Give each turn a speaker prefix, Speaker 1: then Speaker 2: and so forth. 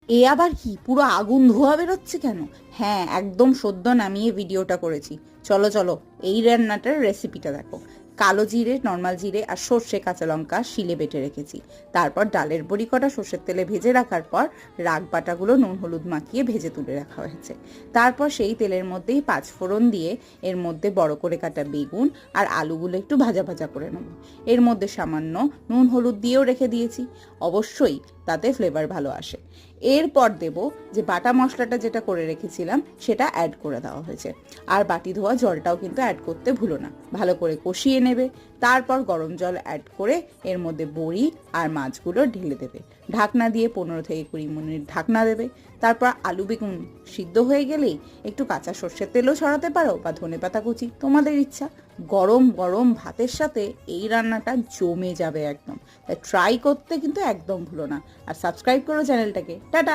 Speaker 1: এ আবার কি, পুরো আগুন ধোয়া বেরোচ্ছে কেন? হ্যাঁ, একদম সদ্য নামিয়ে ভিডিওটা করেছি। চলো চলো, এই রান্নাটার রেসিপিটা দেখো। কালো জিরে, নর্মাল জিরে আর সর্ষে কাঁচা লঙ্কা শিলে বেটে রেখেছি। তারপর ডালের বড়ি কটা সর্ষের তেলে ভেজে রাখার পর রাগ বাটাগুলো নুন হলুদ মাখিয়ে ভেজে তুলে রাখা হয়েছে। তারপর সেই তেলের মধ্যেই পাঁচফোড়ন দিয়ে এর মধ্যে বড় করে কাটা বেগুন আর আলুগুলো একটু ভাজা ভাজা করে নেব। এর মধ্যে সামান্য নুন হলুদ দিয়েও রেখে দিয়েছি, অবশ্যই তাতে ফ্লেভার ভালো আসে। এরপর দেব যে বাটা মশলাটা যেটা করে রেখেছিলাম সেটা অ্যাড করে দেওয়া হয়েছে। আর বাটি ধোয়া জলটাও কিন্তু অ্যাড করতে ভুলো না। ভালো করে কষিয়ে নেবে। তারপর গরম জল অ্যাড করে এর মধ্যে বড়ি আর মাছগুলো ঢেলে দেবে। ঢাকনা দিয়ে 15 থেকে 20 মিনিট ঢাকনা দেবে। তারপর আলু বেগুন সিদ্ধ হয়ে গেলেই একটু কাঁচা সর্ষের তেলও ছড়াতে পারো বা ধনেপাতা কুচি, তোমাদের ইচ্ছা। গরম গরম ভাতের সাথে এই রান্নাটা জমে যাবে একদম। তাই ট্রাই করতে কিন্তু একদম ভুলো না। আর সাবস্ক্রাইব করো চ্যানেলটাকে। টাটা।